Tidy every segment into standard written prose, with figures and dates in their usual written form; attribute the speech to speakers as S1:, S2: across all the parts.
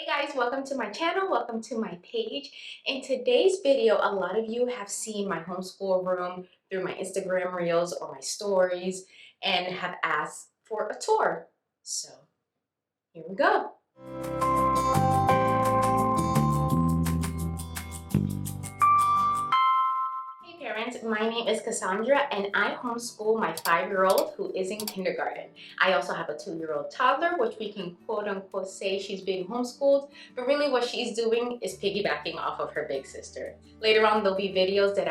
S1: Hey guys, welcome to my channel, welcome to my page. In today's video, a lot of you have seen my homeschool room through my Instagram reels or my stories and have asked for a tour. So here we go. Hey parents, my name is Cassandra and I homeschool my 5-year-old who is in kindergarten. I also have a 2-year-old toddler, which we can quote unquote say she's being homeschooled, but really what she's doing is piggybacking off of her big sister. Later on there'll be videos that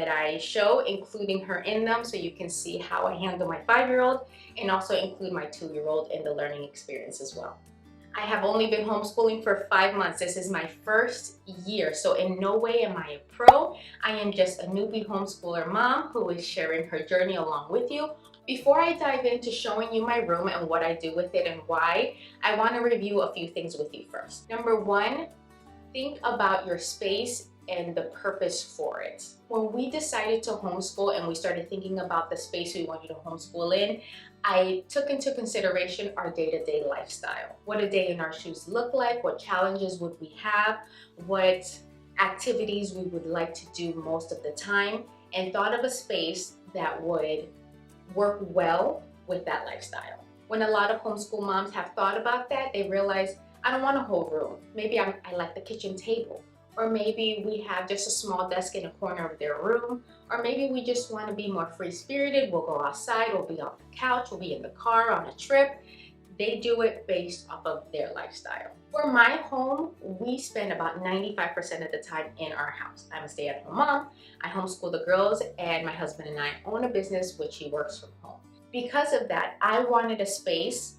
S1: I show, including her in them, so you can see how I handle my 5-year-old and also include my 2-year-old in the learning experience as well. I have only been homeschooling for 5 months. This is my first year, so in no way am I a pro. I am just a newbie homeschooler mom who is sharing her journey along with you. Before I dive into showing you my room and what I do with it and why, I want to review a few things with you first. Number one, think about your space and the purpose for it. When we decided to homeschool and we started thinking about the space we wanted to homeschool in, I took into consideration our day-to-day lifestyle. What a day in our shoes look like, what challenges would we have, what activities we would like to do most of the time, and thought of a space that would work well with that lifestyle. When a lot of homeschool moms have thought about that, they realize, I don't want a whole room. Maybe I like the kitchen table. Or maybe we have just a small desk in a corner of their room. Or maybe we just want to be more free-spirited. We'll go outside, we'll be on the couch, we'll be in the car on a trip. They do it based off of their lifestyle. For my home, we spend about 95% of the time in our house. I'm a stay-at-home mom. I homeschool the girls, and my husband and I own a business which he works from home. Because of that, I wanted a space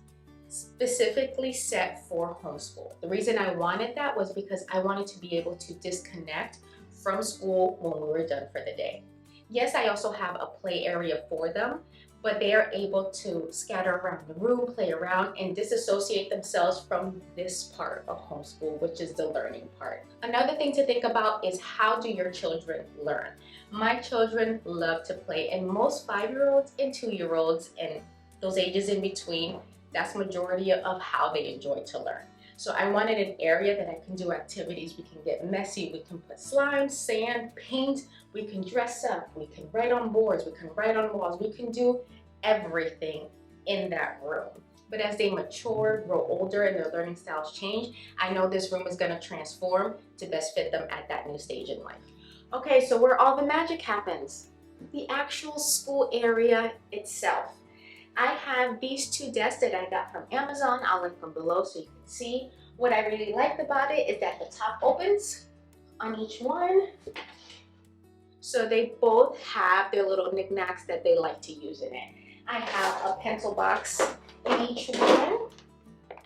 S1: specifically set for homeschool. The reason I wanted that was because I wanted to be able to disconnect from school when we were done for the day. Yes, I also have a play area for them, but they are able to scatter around the room, play around, and disassociate themselves from this part of homeschool, which is the learning part. Another thing to think about is, how do your children learn? My children love to play, and most 5-year-olds and 2-year-olds and those ages in between, that's majority of how they enjoy to learn. So I wanted an area that I can do activities. We can get messy, we can put slime, sand, paint, we can dress up, we can write on boards, we can write on walls, we can do everything in that room. But as they mature, grow older, and their learning styles change, I know this room is gonna transform to best fit them at that new stage in life. Okay, so where all the magic happens, the actual school area itself. I have these 2 desks that I got from Amazon. I'll link them below so you can see. What I really liked about it is that the top opens on each one. So they both have their little knickknacks that they like to use in it. I have a pencil box in each one.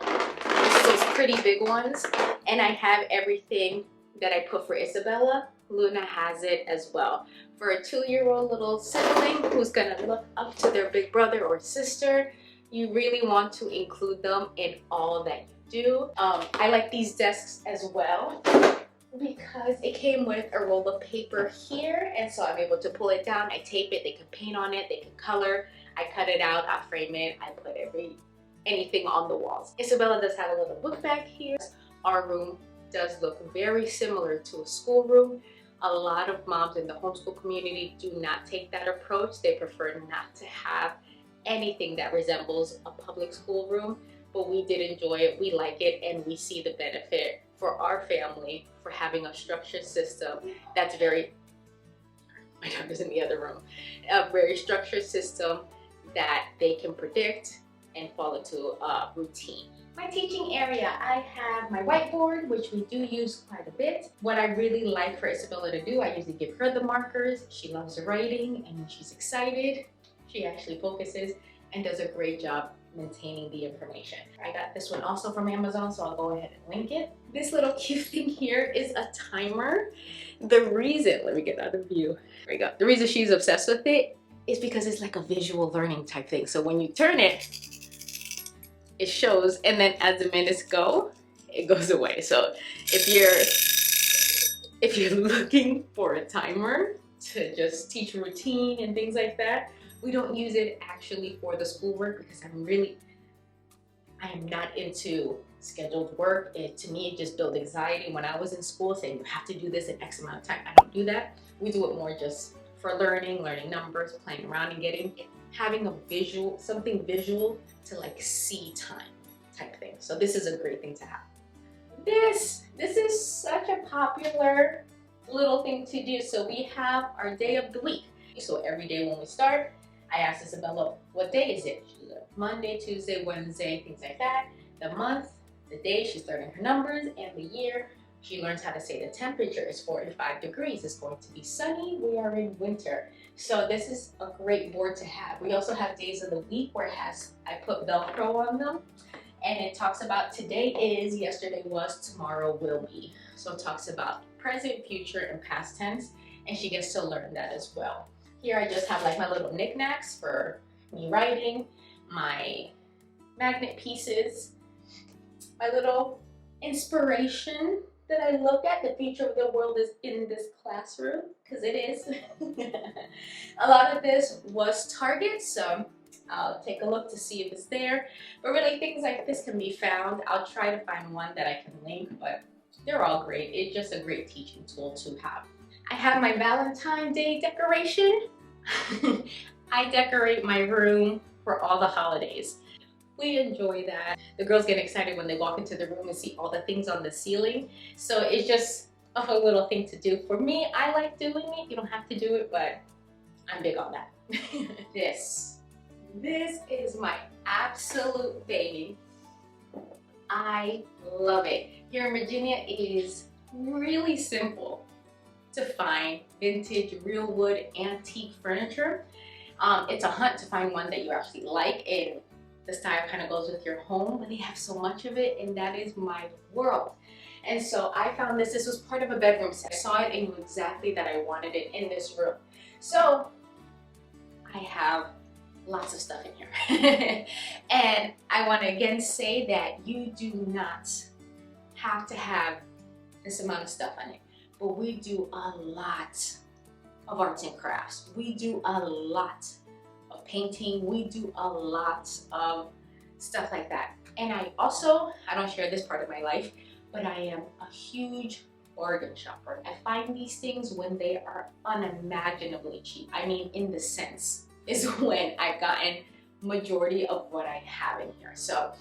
S1: Those pretty big ones. And I have everything that I put for Izabella. Luna has it as well. For a 2-year-old little sibling who's gonna look up to their big brother or sister, you really want to include them in all that you do. I like these desks as well because it came with a roll of paper here, and so I'm able to pull it down, I tape it, they can paint on it, they can color, I cut it out, I frame it, I put anything on the walls. Izabella does have a little book bag here. Our room does look very similar to a school room. A lot of moms in the homeschool community do not take that approach. They prefer not to have anything that resembles a public school room, but we did enjoy it, we like it, and we see the benefit for our family for having a structured system that's very, my daughter's in the other room, a very structured system that they can predict and fall into a routine. My teaching area, I have my whiteboard, which we do use quite a bit. What I really like for Izabella to do, I usually give her the markers. She loves writing, and when she's excited, she actually focuses and does a great job maintaining the information. I got this one also from Amazon, so I'll go ahead and link it. This little cute thing here is a timer. The reason, let me get out of view. There we go. The reason she's obsessed with it is because it's like a visual learning type thing. So when you turn it, it shows, and then as the minutes go, it goes away. So if you're looking for a timer to just teach routine and things like that, we don't use it actually for the schoolwork because I am not into scheduled work. To me, it just built anxiety when I was in school, saying you have to do this in X amount of time. I don't do that. We do it more just for learning numbers, playing around, and having a visual, something visual to like see time type thing. So this is a great thing to have. This is such a popular little thing to do. So we have our day of the week. So every day when we start, I ask Izabella, what day is it? She's like, Monday, Tuesday, Wednesday, things like that. The month, the day, she's learning her numbers, and the year, she learns how to say the temperature is 45 degrees. It's going to be sunny. We are in winter. So this is a great board to have. We also have days of the week where I put Velcro on them, and it talks about today is, yesterday was, tomorrow will be. So it talks about present, future, and past tense, and she gets to learn that as well. Here I just have like my little knickknacks for me writing, my magnet pieces, my little inspiration that I look at. The future of the world is in this classroom, because it is. A lot of this was Target, so I'll take a look to see if it's there. But really, things like this can be found. I'll try to find one that I can link, but they're all great. It's just a great teaching tool to have. I have my Valentine's Day decoration. I decorate my room for all the holidays. We enjoy that. The girls get excited when they walk into the room and see all the things on the ceiling. So it's just a fun little thing to do. For me, I like doing it. You don't have to do it, but I'm big on that. This is my absolute baby. I love it. Here in Virginia, it is really simple to find vintage, real wood, antique furniture. It's a hunt to find one that you actually like and the style kind of goes with your home, but they have so much of it, and that is my world. And so I found this was part of a bedroom set. I saw it and knew exactly that I wanted it in this room. So I have lots of stuff in here. And I want to again say that you do not have to have this amount of stuff on it, but we do a lot of arts and crafts. We do a lot of painting. We do a lot of stuff like that. And I don't share this part of my life, but I am a huge bargain shopper. I find these things when they are unimaginably cheap. I mean, in the cents is when I've gotten majority of what I have in here. So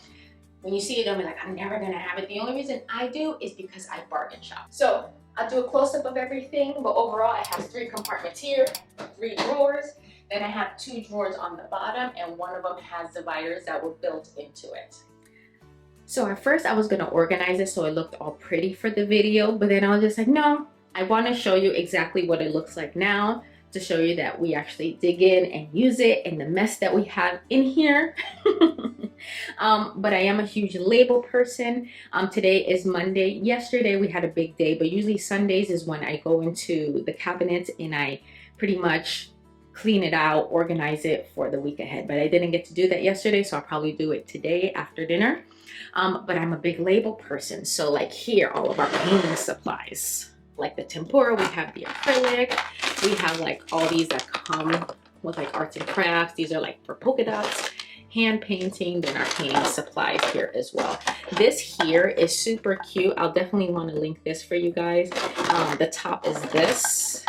S1: when you see it, don't be like, I'm never gonna have it. The only reason I do is because I bargain shop. So I'll do a close-up of everything, but overall I have 3 compartments here, 3 drawers. Then I have 2 drawers on the bottom, and one of them has dividers that were built into it. So at first I was gonna organize it so it looked all pretty for the video, but then I was just like, no, I wanna show you exactly what it looks like now, to show you that we actually dig in and use it and the mess that we have in here. But I am a huge label person. Today is Monday. Yesterday we had a big day, but usually Sundays is when I go into the cabinets and I pretty much clean it out, organize it for the week ahead. But I didn't get to do that yesterday, so I'll probably do it today after dinner. But I'm a big label person. So like here, all of our painting supplies, like the tempura, we have the acrylic, we have like all these that come with like arts and crafts. These are like for polka dots, hand painting, then our painting supplies here as well. This here is super cute. I'll definitely want to link this for you guys. The top is this,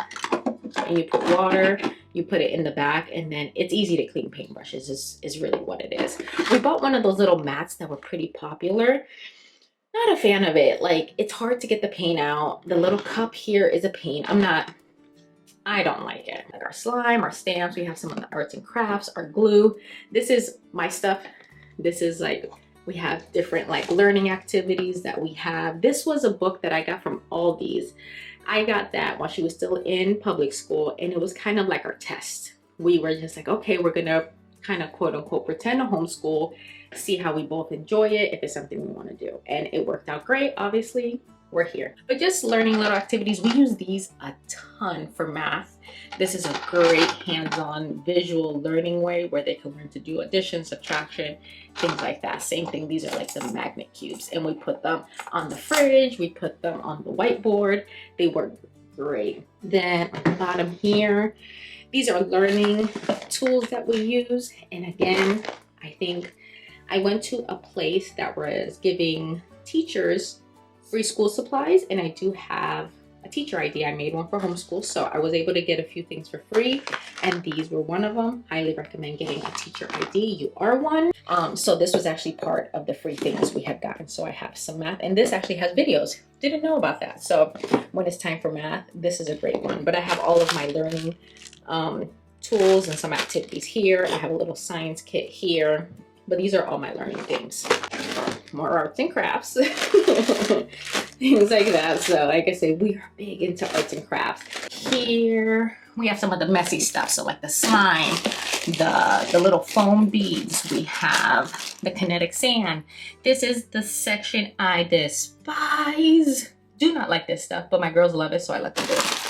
S1: and you put water, you put it in the back, and then it's easy to clean paintbrushes is really what it is. We bought one of those little mats that were pretty popular. Not a fan of it. Like, it's hard to get the paint out. The little cup here is a pain. I don't like it. Like our slime, our stamps, we have some of the arts and crafts, our glue. This is my stuff. This is like, we have different like learning activities that we have. This was a book that I got from Aldi's. I got that while she was still in public school, and it was kind of like our test. We were just like, okay, we're gonna kind of quote unquote pretend to homeschool, see how we both enjoy it, if it's something we want to do. And it worked out great. Obviously, we're here. But just learning little activities. We use these a ton for math. This is a great hands-on visual learning way where they can learn to do addition, subtraction, things like that. Same thing, these are like the magnet cubes, and we put them on the fridge, we put them on the whiteboard. They work great. Then on the bottom here, these are learning tools that we use. And again, I think I went to a place that was giving teachers free school supplies, and I do have a teacher ID. I made one for homeschool, so I was able to get a few things for free, and these were one of them. Highly recommend getting a teacher ID. You are one. So this was actually part of the free things we had gotten. So I have some math, and this actually has videos. Didn't know about that. So when it's time for math, this is a great one. But I have all of my learning tools and some activities here. I have a little science kit here, but these are all my learning things. More arts and crafts, things like that. So like I say, we are big into arts and crafts. Here we have some of the messy stuff. So like the slime, the little foam beads. We have the kinetic sand. This is the section I despise. Do not like this stuff, but my girls love it, so I let them do it.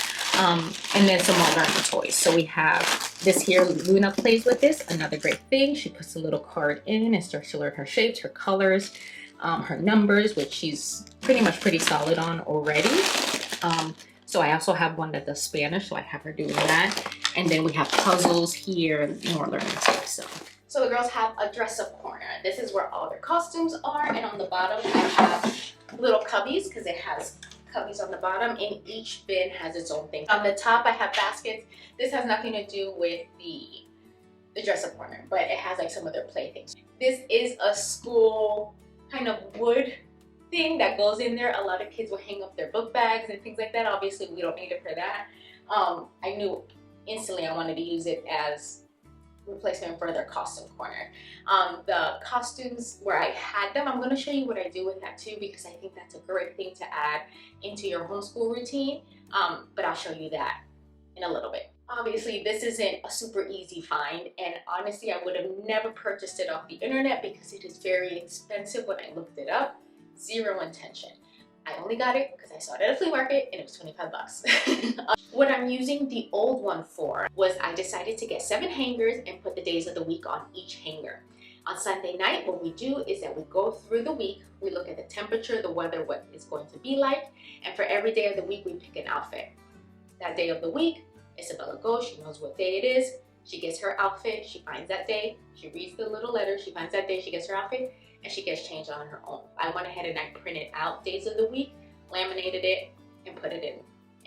S1: And then some more learning toys. So we have this here. Luna plays with this. Another great thing. She puts a little card in and starts to learn her shapes, her colors, her numbers, which she's pretty solid on already. So I also have one that does Spanish, so I have her doing that. And then we have puzzles here, more learning toys. So the girls have a dress-up corner. This is where all their costumes are, and on the bottom I have little cubbies because it has cubbies on the bottom, and each bin has its own thing. On the top I have baskets. This has nothing to do with the dress-up corner, but it has like some of their playthings. This is a school kind of wood thing that goes in there. A lot of kids will hang up their book bags and things like that. Obviously we don't need it for that. I knew instantly I wanted to use it as replacement for their costume corner. The costumes where I had them, I'm going to show you what I do with that too, because I think that's a great thing to add into your homeschool routine. But I'll show you that in a little bit. Obviously this isn't a super easy find, and honestly I would have never purchased it off the internet because it is very expensive. When I looked it up, zero intention. I only got it because I saw it at a flea market and it was 25 bucks. What I'm using the old one for was I decided to get 7 hangers and put the days of the week on each hanger. On Sunday night, what we do is that we go through the week, we look at the temperature, the weather, what it's going to be like, and for every day of the week we pick an outfit. That day of the week, Izabella goes, she knows what day it is, she gets her outfit, she finds that day, she reads the little letter, she finds that day, she gets her outfit, and she gets changed on her own. I went ahead and I printed out days of the week, laminated it, and put it in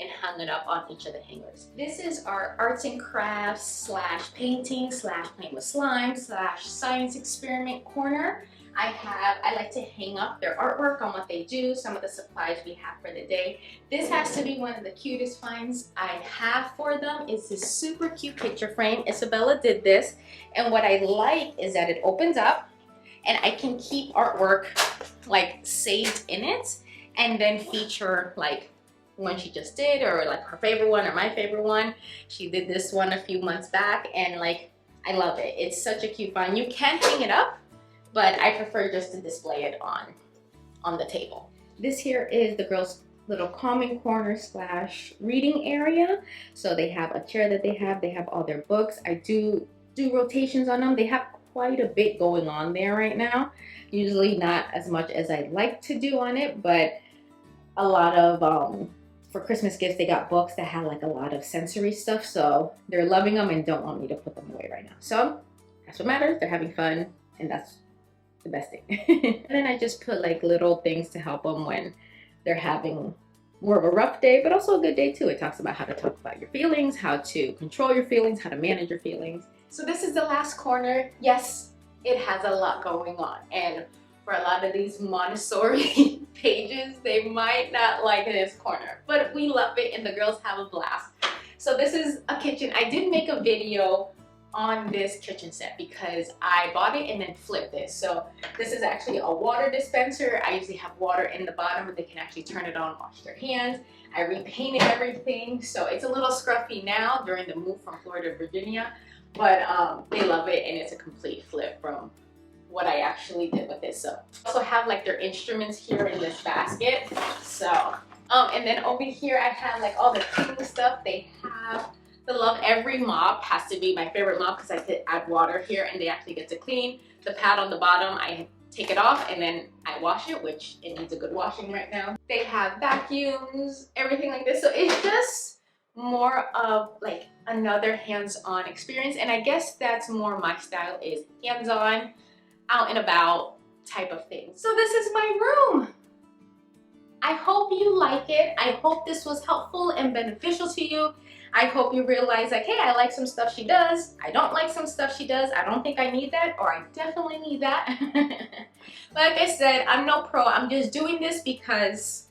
S1: and hung it up on each of the hangers. This is our arts and crafts slash painting slash playing with slime slash science experiment corner. I like to hang up their artwork on what they do, some of the supplies we have for the day. This has to be one of the cutest finds I have for them. It's this super cute picture frame. Izabella did this, and what I like is that it opens up and I can keep artwork like saved in it and then feature like one she just did, or like her favorite one or my favorite one. She did this one a few months back, and like I love it. It's such a cute find. You can hang it up, but I prefer just to display it on the table. This here is the girls' little calming corner slash reading area. So they have a chair that they have all their books. I do rotations on them. They have quite a bit going on there right now. Usually not as much as I'd like to do on it, but a lot of for Christmas gifts they got books that have like a lot of sensory stuff, so they're loving them and don't want me to put them away right now. So that's what matters. They're having fun, and that's the best thing. And then I just put like little things to help them when they're having more of a rough day, but also a good day too. It talks about how to talk about your feelings, how to control your feelings, how to manage your feelings. So this is the last corner. Yes, it has a lot going on, and for a lot of these Montessori pages, they might not like this corner, but we love it and the girls have a blast. So this is a kitchen. I did make a video on this kitchen set because I bought it and then flipped it. So this is actually a water dispenser. I usually have water in the bottom, but they can actually turn it on, wash their hands. I repainted everything, so it's a little scruffy now during the move from Florida to Virginia, but they love it, and it's a complete flip from what I actually did with this. So I also have like their instruments here in this basket. So and then over here I have like all the cleaning stuff. They have the Love Every mop. Has to be my favorite mop because I could add water here and they actually get to clean. The pad on the bottom, I take it off and then I wash it, which it needs a good washing right now. They have vacuums, everything like this. So it's just more of like another hands-on experience, and I guess that's more my style, is hands-on, out and about type of thing. So this is my room. I hope you like it. I hope this was helpful and beneficial to you. I hope you realize like, hey, I like some stuff she does. I don't like some stuff she does. I don't think I need that, or I definitely need that. Like I said, I'm no pro. I'm just doing this because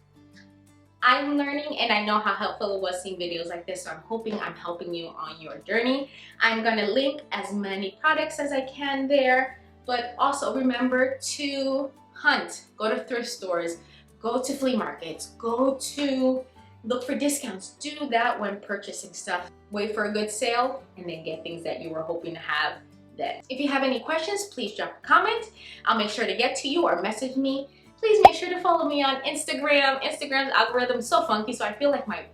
S1: I'm learning and I know how helpful it was seeing videos like this. So I'm hoping I'm helping you on your journey. I'm gonna link as many products as I can there, but also remember to hunt, go to thrift stores, go to flea markets, look for discounts. Do that when purchasing stuff. Wait for a good sale and then get things that you were hoping to have then. If you have any questions, please drop a comment. I'll make sure to get to you or message me. Please make sure to follow me on Instagram. Instagram's algorithm is so funky, so I feel like my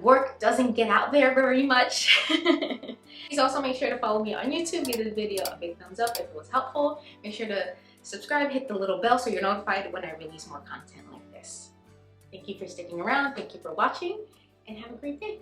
S1: work doesn't get out there very much. Please also make sure to follow me on YouTube. Give this video a big thumbs up if it was helpful. Make sure to subscribe, hit the little bell so you're notified when I release more content like this. Thank you for sticking around. Thank you for watching, and have a great day.